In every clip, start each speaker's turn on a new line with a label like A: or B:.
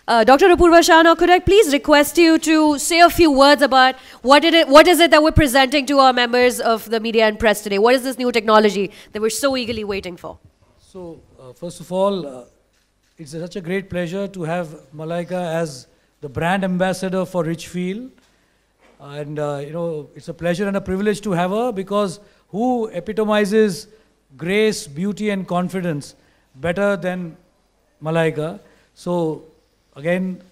A: Dr. Apurva Shah, could I please request you to say a few words about what is it that we're presenting to our members of the media and press today? What is this new technology that we're so eagerly waiting for?
B: So, first of all, it's such a great pleasure to have Malika as the brand ambassador for Richfield. And, you know, it's a pleasure and a privilege to have her, because who epitomizes grace, beauty and confidence better than Malika? So, again,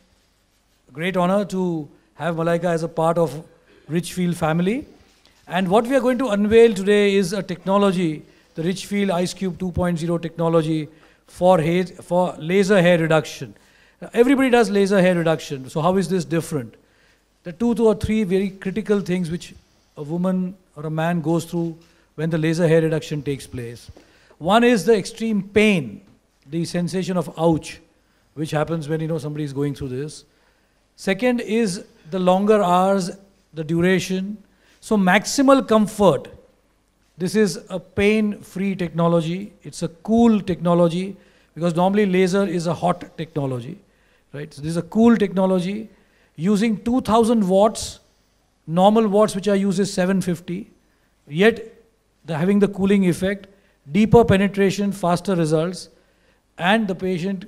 B: great honor to have Malika as a part of Richfield family. And what we are going to unveil today is a technology, the Richfield Ice Cube 2.0 technology for laser hair reduction. Now, everybody does laser hair reduction. So how is this different? There are 2 or 3 very critical things which a woman or a man goes through when the laser hair reduction takes place. One is the extreme pain, the sensation of ouch, which happens when, you know, somebody is going through this. Second is the longer hours, the duration. So maximal comfort. This is a pain-free technology. It's a cool technology, because normally laser is a hot technology, right? So this is a cool technology using 2000 watts. Normal watts which are used is 750. Yet having the cooling effect, deeper penetration, faster results, and the patient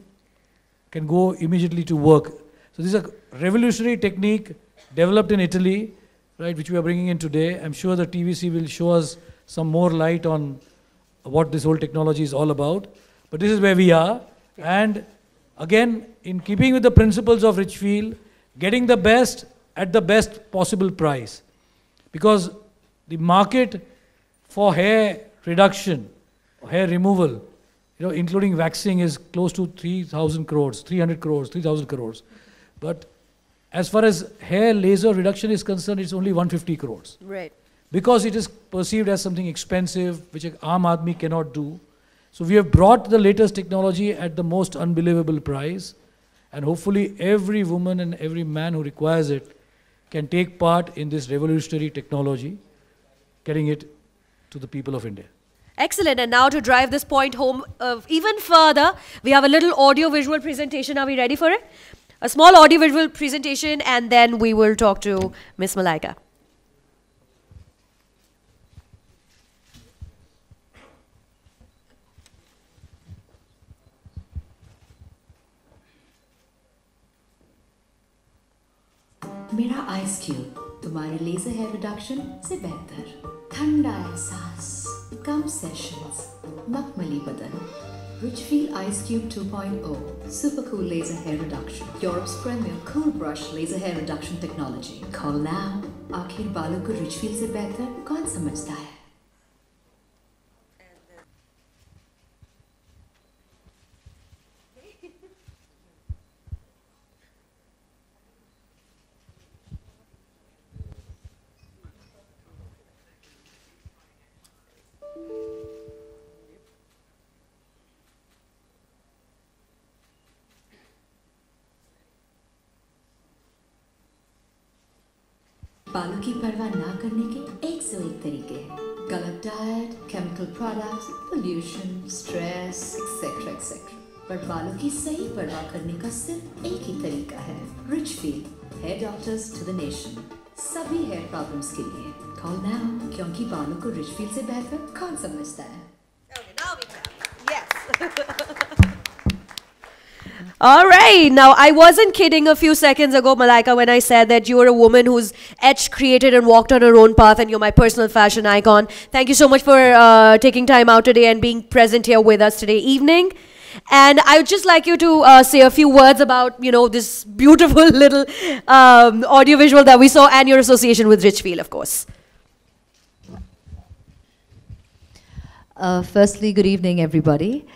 B: can go immediately to work. So this is a revolutionary technique developed in Italy, right, which we are bringing in today. I'm sure the TVC will show us some more light on what this whole technology is all about. But this is where we are. And again, in keeping with the principles of Richfield, getting the best at the best possible price. Because the market for hair reduction, hair removal, you know, including waxing, is close to 3,000 crores, 300 crores, 3,000 crores. But as far as hair laser reduction is concerned, it's only 150 crores.
A: Right.
B: Because it is perceived as something expensive, which an aam aadmi cannot do. So we have brought the latest technology at the most unbelievable price. And hopefully every woman and every man who requires it can take part in this revolutionary technology, getting it to the people of India.
A: Excellent. And now to drive this point home even further, we have a little audio-visual presentation. Are we ready for it? A small audio-visual presentation, and then we will talk to Miss Malika.
C: मेरा ice cube तुम्हारे laser hair reduction से बेहतर, ठंडा एहसास, कम sessions, मखमली बदन. Richfield Ice Cube 2.0 Super Cool Laser Hair Reduction, Europe's premier cool brush laser hair reduction technology. Call now. आखिर बालों को Richfield से बेहतर कौन समझता है? बालों की परवाह ना करने के 101 तरीके हैं. गलत diet, chemical products, pollution, stress, etcetera etcetera. पर बालों की सही परवाह करने का सिर्फ एक ही तरीका है. Richfield, hair doctors to the nation. सभी हेयर प्रॉब्लम्स के लिए कॉल नाउ, क्योंकि बालों को Richfield से बेहतर कौन समझता है?
A: Okay, now we can. Yes. All right. Now, I wasn't kidding a few seconds ago, Malika, when I said that you are a woman who's etched, created, and walked on her own path, and you're my personal fashion icon. Thank you so much for taking time out today and being present here with us today evening. And I would just like you to say a few words about, you know, this beautiful little audiovisual that we saw and your association with Richfield, of course.
D: Firstly, good evening, everybody.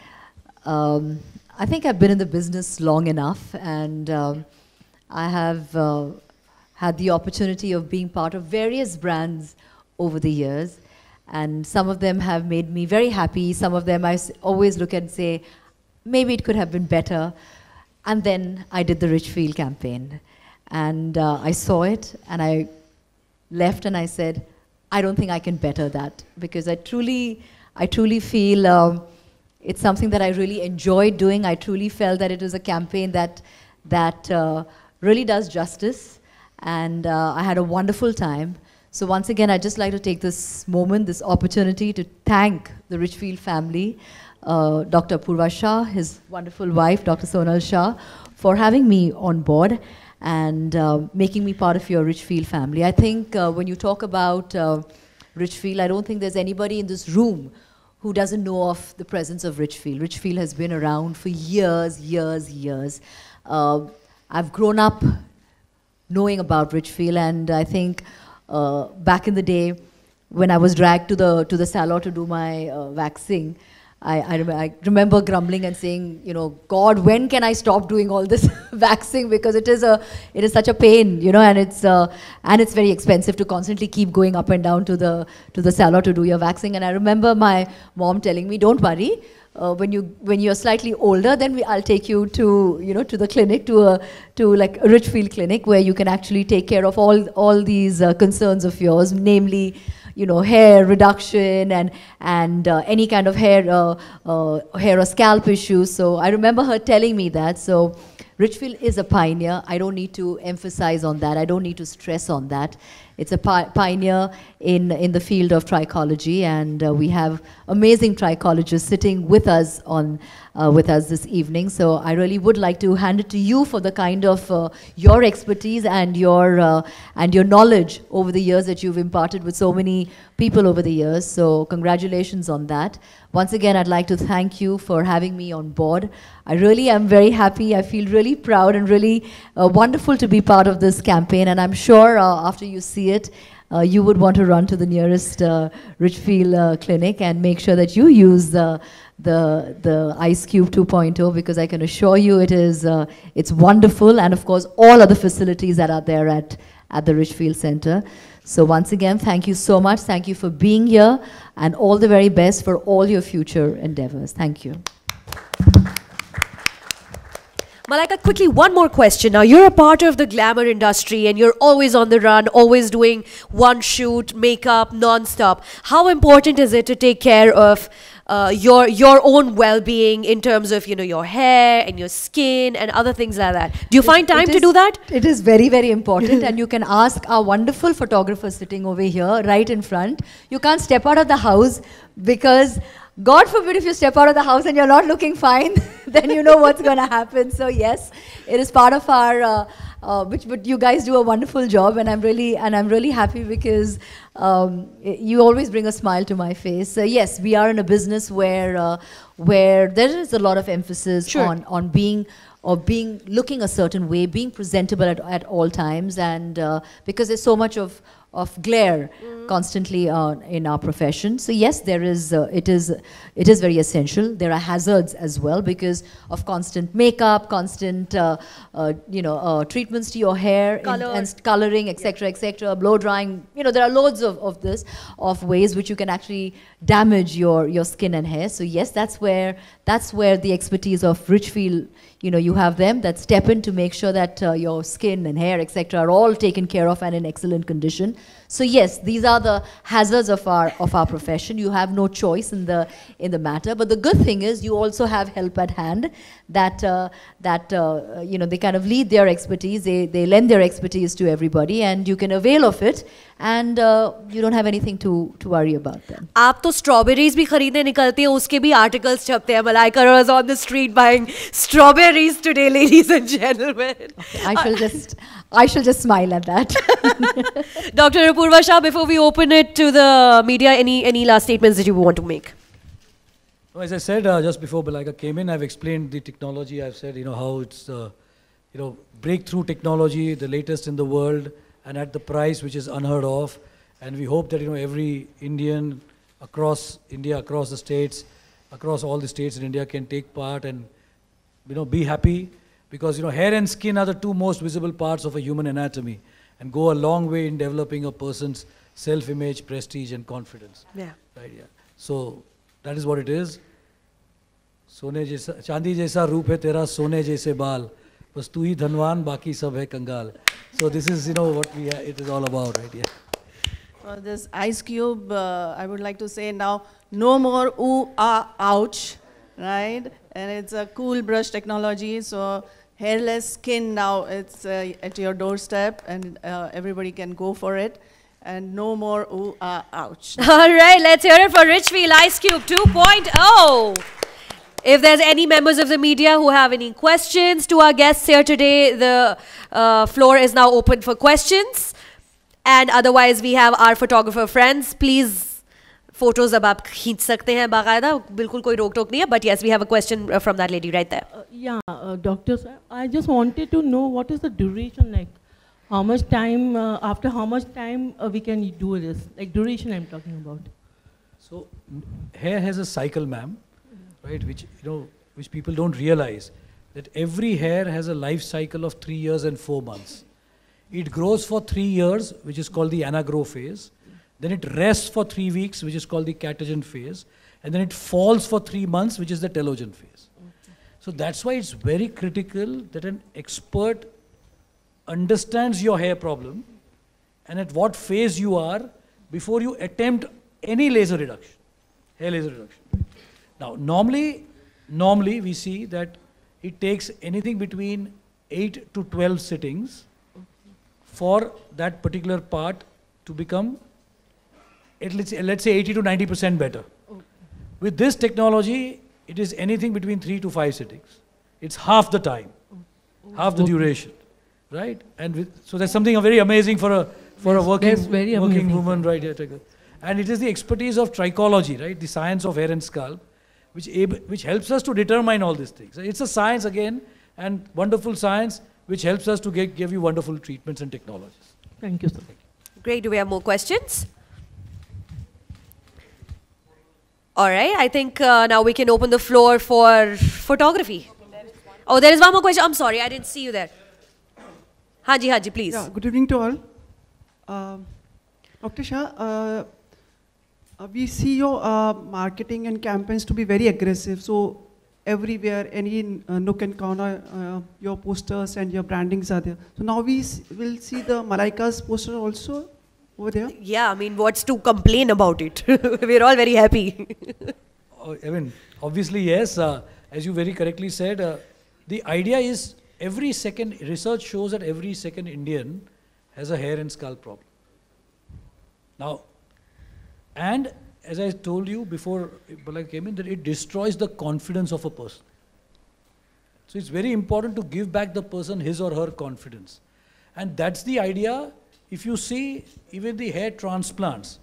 D: I think I've been in the business long enough, and I have had the opportunity of being part of various brands over the years, and some of them have made me very happy. Some of them I always look and say, maybe it could have been better. And then I did the Richfield campaign, and I saw it, and I left and I said, I don't think I can better that, because I truly feel it's something that I really enjoyed doing. I truly felt that it was a campaign that that really does justice, and I had a wonderful time. So once again, I'd just like to take this moment, this opportunity to thank the Richfield family, Dr. Purva Shah, his wonderful wife, Dr. Sonal Shah, for having me on board and making me part of your Richfield family. I think when you talk about Richfield, I don't think there's anybody in this room who doesn't know of the presence of Richfield. Richfield has been around for years, years, years. I've grown up knowing about Richfield, and I think back in the day when I was dragged to the salon to do my waxing, I remember grumbling and saying, you know, God, when can I stop doing all this waxing, because it is such a pain, you know, and it's very expensive to constantly keep going up and down to the salon to do your waxing. And I remember my mom telling me, don't worry, when you're slightly older, then I'll take you to the clinic, to like a Richfield clinic, where you can actually take care of all these concerns of yours, namely, you know, hair reduction and any kind of hair or scalp issues. So I remember her telling me that. So Richfield is a pioneer. I don't need to emphasize on that. I don't need to stress on that. It's a pioneer in the field of trichology, and we have amazing trichologists sitting with us this evening. So I really would like to hand it to you for the kind of your expertise and your knowledge over the years that you've imparted with so many people over the years. So congratulations on that. Once again, I'd like to thank you for having me on board. I really am very happy. I feel really proud and really wonderful to be part of this campaign. And I'm sure after you see it, you would want to run to the nearest Richfield clinic and make sure that you use the Ice Cube 2.0, because I can assure you it's wonderful, and of course all other facilities that are there at the Richfield Center. So once again, thank you so much. Thank you for being here, and all the very best for all your future endeavors. Thank you.
A: Malika, quickly, one more question. Now, you're a part of the glamour industry and you're always on the run, always doing one shoot, makeup, non-stop. How important is it to take care of your own well-being in terms of, you know, your hair and your skin and other things like that? Do you find time to do that?
D: It is very, very important. And you can ask our wonderful photographer sitting over here, right in front. You can't step out of the house, because God forbid if you step out of the house and you're not looking fine, then you know what's going to happen. So yes, it is part of our, but you guys do a wonderful job, and I'm really happy, because you always bring a smile to my face. So yes, we are in a business where there is a lot of emphasis on being looking a certain way, being presentable at all times, and because there's so much of glare constantly in our profession. So yes, there is it is very essential. There are hazards as well because of constant makeup, constant treatments to your hair and coloring, etc., etc., blow drying. You know, there are loads of ways which you can actually damage your skin and hair. So yes, that's where the expertise of Richfield, you have them that step in to make sure that your skin and hair, etc., are all taken care of and in excellent condition. So yes, these are the hazards of our profession. You have no choice in the matter. But the good thing is you also have help at hand that they kind of lead their expertise. They lend their expertise to everybody, and you can avail of it, and you don't have anything to worry about them.
A: आप तो strawberries भी खरीदने निकलती हैं, उसके भी articles छपते हैं. Malika Arora is on the street buying strawberries today, ladies and gentlemen.
D: Okay, I shall just smile at that.
A: Dr. Apurva Shah, before we open it to the media, any last statements that you want to make?
B: No, as I said just before Malika came in, I've explained the technology. I've said how it's breakthrough technology, the latest in the world, and at the price which is unheard of. And we hope that every Indian across India, across the states, across all the states in India can take part and be happy, because hair and skin are the two most visible parts of a human anatomy and go a long way in developing a person's self-image, prestige and confidence.
A: Yeah.
B: Right, yeah. So that is what it is. सोने जैसा चांदी जैसा रूप है तेरा सोने जैसे बाल बस तू ही धनवान बाकी सब है कंगाल. So this is what it is all about, right? Yeah.
E: This Ice Cube, I would like to say now, no more ooh, ah, ouch, right? And it's a cool brush technology, so hairless skin now, it's at your doorstep, and everybody can go for it. And no more ooh, ouch.
A: All right, let's hear it for Richfield Ice Cube 2.0. If there's any members of the media who have any questions to our guests here today, the floor is now open for questions. And otherwise, we have our photographer friends. Please, photos ab aap खींच सकते हैं बाकायदा, बिल्कुल कोई रोक टोक नहीं है. But yes, we have a question from that lady right there.
F: Doctor sir, I just wanted to know what is the duration like? How much time, after how much time we can do this? Like duration I'm talking about.
B: So hair has a cycle, ma'am, right? Which people don't realize, that every hair has a life cycle of 3 years and 4 months. It grows for 3 years, which is called the anagrow phase. Then it rests for 3 weeks, which is called the catagen phase. And then it falls for 3 months, which is the telogen phase. Okay. So that's why it's very critical that an expert understands your hair problem and at what phase you are before you attempt any laser reduction, hair laser reduction. Now, normally we see that it takes anything between 8 to 12 sittings for that particular part to become, let's say 80 to 90% better. Okay. With this technology, it is anything between 3 to 5 sittings. It's half the time, half the duration, right? And so that's something very amazing for a working woman, right here. And it is the expertise of trichology, right? The science of hair and scalp, which helps us to determine all these things. It's a science again, and wonderful science, which helps us to give you wonderful treatments and technologies.
F: Thank you, sir.
A: Great. Do we have more questions? All right. I think now we can open the floor for photography. Oh, there is one more question. I'm sorry, I didn't see you there. Haji, please.
G: Yeah, good evening to all. Dr. Shah, we see your marketing and campaigns to be very aggressive. So everywhere, any nook and corner, your posters and your brandings are there. So now we will see the Malika's poster also over there.
A: Yeah, I mean, what's to complain about it? We're all very happy.
B: I mean, obviously, yes. As you very correctly said, the idea is research shows that every second Indian has a hair and scalp problem. Now, and as I told you before Malika came in, that it destroys the confidence of a person. So it's very important to give back the person his or her confidence. And that's the idea. If you see even the hair transplants,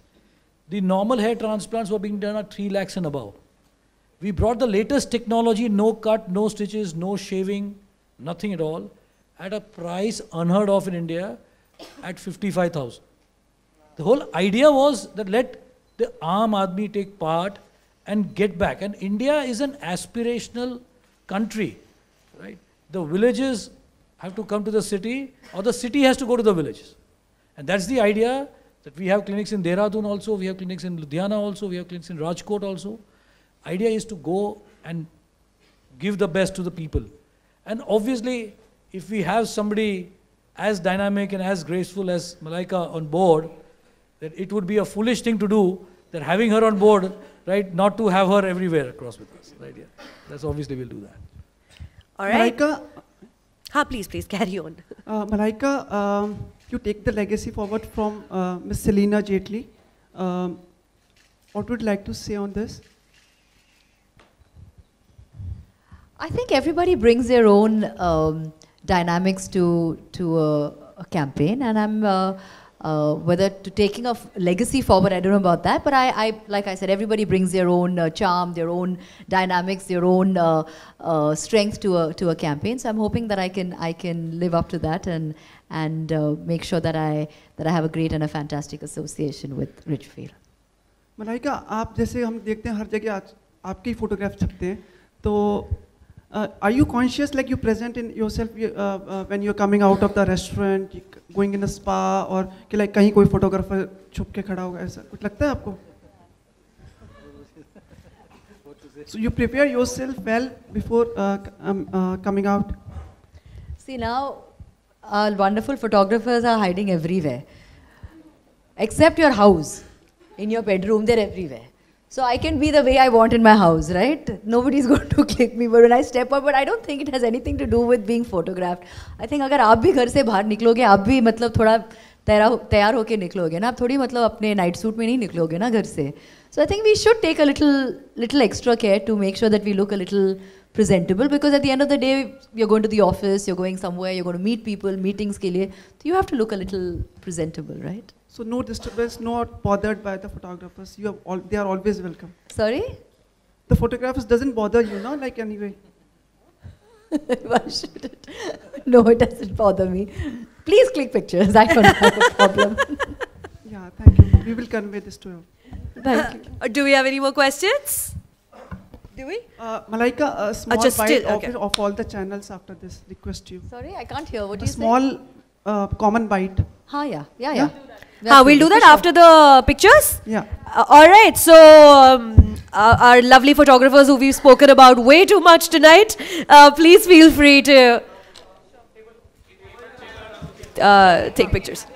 B: the normal hair transplants were being done at 3 lakhs and above. We brought the latest technology, no cut, no stitches, no shaving, nothing at all, at a price unheard of in India at 55,000. The whole idea was that let the aam aadmi take part and get back. And India is an aspirational country, right? The villages have to come to the city, or the city has to go to the villages. And that's the idea, that we have clinics in Dehradun also, we have clinics in Ludhiana also, we have clinics in Rajkot also. Idea is to go and give the best to the people. And obviously, if we have somebody as dynamic and as graceful as Malika on board, that it would be a foolish thing to do, that having her on board, right, not to have her everywhere across with us, right? Yeah, that's obviously we'll do that.
A: All right.
G: Malika,
A: please carry on.
G: Malika, you take the legacy forward from Miss Selina Jaitley. What would you like to say on this?
D: I think everybody brings their own dynamics to a campaign, and I'm whether to taking a legacy forward, I don't know about that, but I like I said, everybody brings their own charm, their own dynamics, their own strength to a campaign. So I'm hoping that I can live up to that and make sure that I have a great and a fantastic association with Richfield.
G: Malika, आप जैसे हम देखते हैं हर जगह आपकी photograph छपते हैं, तो are you conscious, like you present in yourself when you're coming out of the restaurant, going in a spa, or कि like कहीं कोई photographer छुप के खड़ा होगा, ऐसा कुछ लगता है आपको? So you prepare yourself well before coming out?
D: See, now our wonderful photographers are hiding everywhere, except your house. In your bedroom, they're everywhere. So I can be the way I want in my house, right? Nobody's going to click me, but when I step out, but I don't think it has anything to do with being photographed. I think अगर आप भी घर से बाहर निकलोगे, आप भी मतलब थोड़ा तैयार होके निकलोगे ना, आप थोड़ी मतलब अपने नाइट सूट में नहीं निकलोगे ना घर से. So I think we should take a little extra care to make sure that we look a little presentable, because at the end of the day, you're going to the office, you're going somewhere, you're going to meet people, meetings के लिए, so you have to look a little presentable, right?
G: So no disturbance, not bothered by the photographers. They are always welcome.
D: Sorry?
G: The photographers doesn't bother you, no? Like anyway.
D: Why should it? No, it doesn't bother me. Please click pictures. I don't have a problem.
G: Yeah, thank you. We will convey this to you.
D: Thank you.
A: Do we have any more questions? Do we?
G: Malaika, a small
A: just
G: bite
A: still, okay.
G: of all the channels after this. Request you.
D: Sorry, I can't hear. What do
G: A
D: you say?
G: small common bite.
D: Yeah.
A: We'll do that after the pictures?
G: Yeah.
A: All right, so our lovely photographers who we've spoken about way too much tonight, please feel free to take pictures.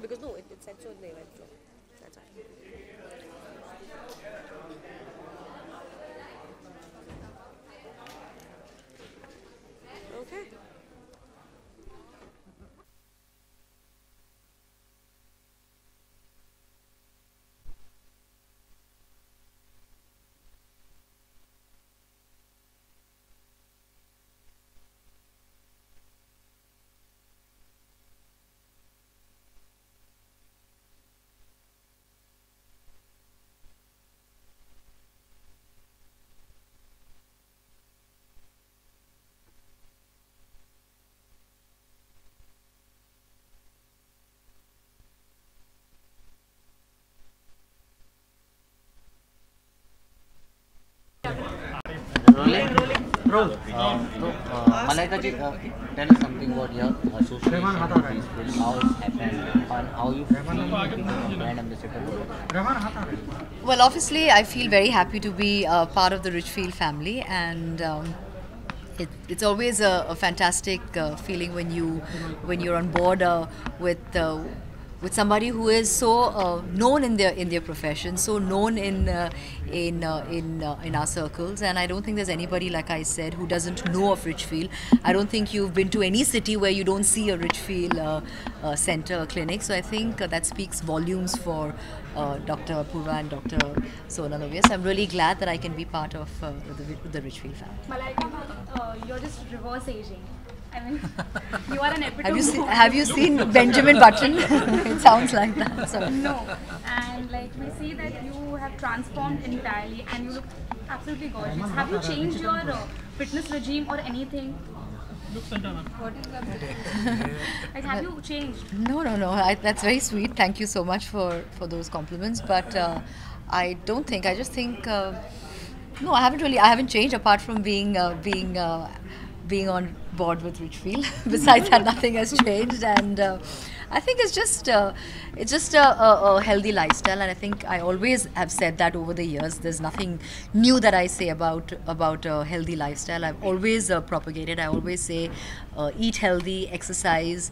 A: Because no, it said so in the event flow. That's why. Okay.
H: Malaika ji, tell us something about your association with Richfield, how it happened, and how you feel being a brand ambassador.
D: Well, obviously, I feel very happy to be part of the Richfield family, and it's always a fantastic feeling when you're on board with somebody who is so known in their profession, so known in our circles. And I don't think there's anybody, like I said, who doesn't know of Richfield. I don't think you've been to any city where you don't see a Richfield center, clinic. So I think that speaks volumes for Dr. Purva and Dr. Sonal Moviez. I'm really glad that I can be part of the Richfield family.
I: Malaika, you're just reverse aging. I mean, you are an epitome.
D: Have you seen Benjamin Button? It sounds like that. So.
I: No. And like we see that you have transformed entirely and you look absolutely gorgeous. Have you changed your fitness regime or anything? What is that? Like, have you changed?
D: No. That's very sweet. Thank you so much for those compliments. But I don't think. I just think. No, I haven't changed apart from being on board with Richfield. Besides that, nothing has changed, and I think it's just a healthy lifestyle. And I think I always have said that over the years. There's nothing new that I say about a healthy lifestyle. I've always propagated. I always say eat healthy, exercise,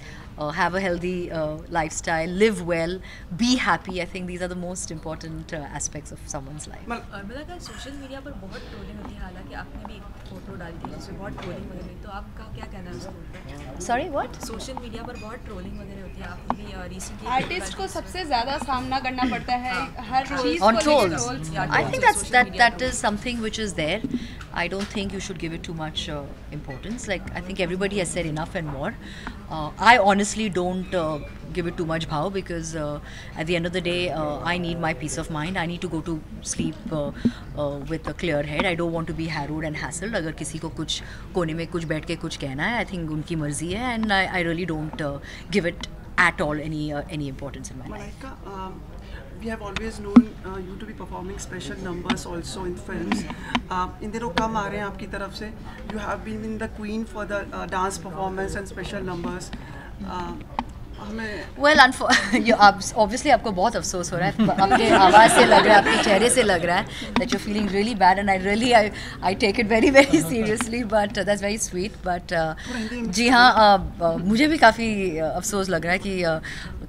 D: have a healthy lifestyle, live well, be happy. I think these are the most important aspects of someone's life.
J: मतलब social media पर बहुत trolling होती है, हालांकि आपने भी photo डाली थी उसमें बहुत ट्रोलिंग वगैरह हुई, तो आपका क्या कहना है उसके ऊपर?
D: Sorry, what?
J: सोशल मीडिया पर बहुत ट्रोलिंग वगैरह होती है, आपने भी रिसेंटली
I: आर्टिस्ट को सबसे ज़्यादा सामना करना पड़ता है हर चीज़
D: On
I: को
D: trolls.
I: लेकर
D: I think that is something which is there. I don't think you should give it too much importance. Like, I think everybody has said enough and more. I honestly don't give it too much bhav, because at the end of the day, I need my peace of mind. I need to go to sleep with a clear head. I don't want to be harrowed and hassled. अगर किसी को कुछ कोने में कुछ बैठ के कुछ कहना है, I think उनकी मर्जी है, and I really don't give it at all any importance in my life.
G: Malaika, we have always known you to be performing special numbers also in films. In दिनों कम आ रहे हैं आपकी तरफ से. You have been the queen for the dance performance and special numbers.
D: Well, obviously आपको बहुत अफसोस हो रहा है, आपके आवाज़ से लग रहा है, आपके चेहरे से लग रहा है that you're feeling really bad, and I take it very very seriously, but that's very sweet. But जी हाँ, मुझे भी काफ़ी अफसोस लग रहा है कि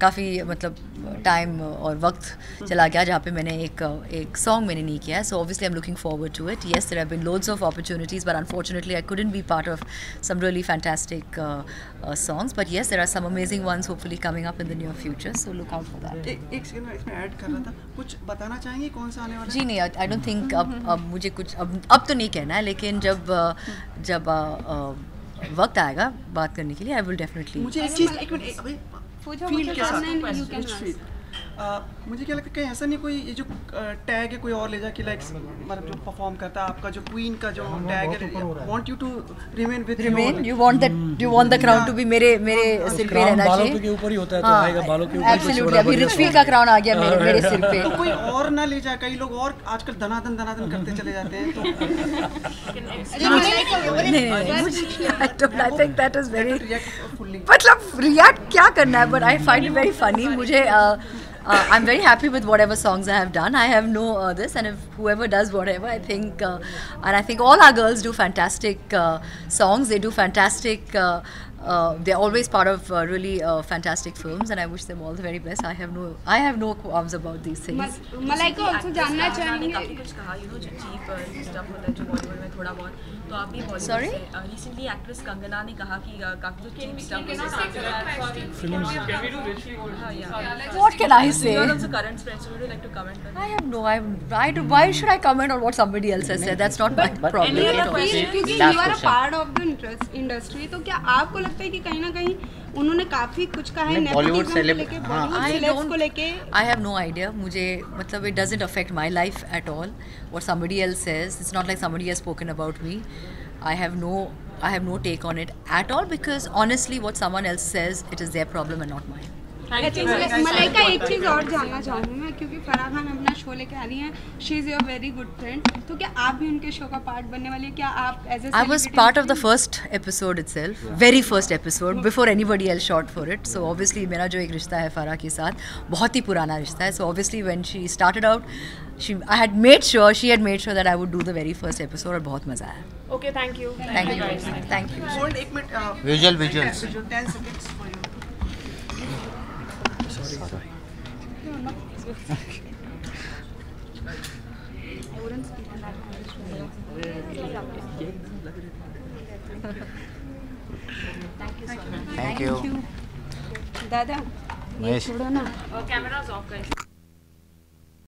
D: काफ़ी मतलब टाइम और वक्त चला गया जहाँ पे मैंने एक सॉन्ग मैंने नहीं किया है. So obviously I'm looking forward to it. Yes, there have been loads of opportunities, but unfortunately I couldn't be part of some really fantastic songs. But yes, there are some amazing ones hopefully coming up in the near future. So look out for that.
G: एक second में इसमें add कर रहा था, कुछ बताना चाहेंगे कौन सा आने वाला है?
D: जी नहीं, I don't think अब मुझे कुछ अब तो नहीं कहना है, लेकिन जब वक्त आएगा बात करने के लिए, I will definitely.
G: मुझे एक चीज़, एक मिनट अभी फील के साथ मुझे क्या लगता है, कहीं ऐसा नहीं कोई ये जो टैग है कोई और ले जा कि लाइक मतलब जो परफॉर्म करता है आपका जो क्वीन का जो टैग है, want you to remain with
D: you want the crown to be मेरे सिर पे रहना चाहिए.
B: बालों के ऊपर ही होता है, तो आएगा बालों के ऊपर.
D: एब्सोल्युटली, अभी रिचफील्ड का क्राउन आ गया मेरे सिर पे.
G: तो कोई और ना ले जाए, कई लोग और आजकल दनादन करते चले जाते हैं. तो
D: I think that is very, मतलब रिएक्ट क्या करना है, but I find it very funny. मुझे I'm very happy with whatever songs I have done. I have no this, and if whoever does whatever, I think, and I think all our girls do fantastic songs. They do fantastic. They're always part of really fantastic films, and I wish them all the very best. I have no qualms about these things.
I: Malaika also जानना चाहेंगे.
J: काफी कुछ कहा, जो cheap stuff होता है जो बॉलीवुड में थोड़ा बहुत, तो आप भी बॉलीवुड
D: Sorry?
J: से रिसेंटली एक्ट्रेस कंगना ने कहा कि काफी कुछ cheap stuff
D: What can I say?
J: You are also current friends, so would you like to comment on that?
D: Why should I comment on what somebody else has said? That's not my problem.
I: क्योंकि you are a part of the industry, तो क्या आपको लगता है कि कहीं ना कहीं उन्होंने काफी कुछ कहा है
H: बॉलीवुड
I: नेपोटिज्म
H: सेलेब
I: को लेके?
D: I have no idea. मुझे मतलब it doesn't affect my life at all. What somebody else says, it's not like somebody has spoken about me. I have no take on it at all, because honestly, what someone else says, it is their problem and not mine.
I: Malaika, एक चीज़ और जानना चाहूँगी मैं, क्योंकि फराह खान अपना show लेके आ रही हैं. She is your very good friend, तो क्या आप भी उनके शो का पार्ट बनने वाली है? क्या आप as a
D: I was part of the first episode itself, very first episode, before anybody else shot for it. So obviously मेरा जो एक रिश्ता है फराह के साथ, बहुत ही पुराना रिश्ता है. So obviously when she started out, she had made sure that I would do the very first episode, और बहुत मज़ा आया.
I: Okay, thank you.
D: Thank you.
G: Hold एक minute.
H: Visuals
G: 10 seconds for you.
I: I wouldn't speak on that.
H: Thank you.
I: दादा,
H: महेश
I: छोड़ो ना.
J: Cameras off guys.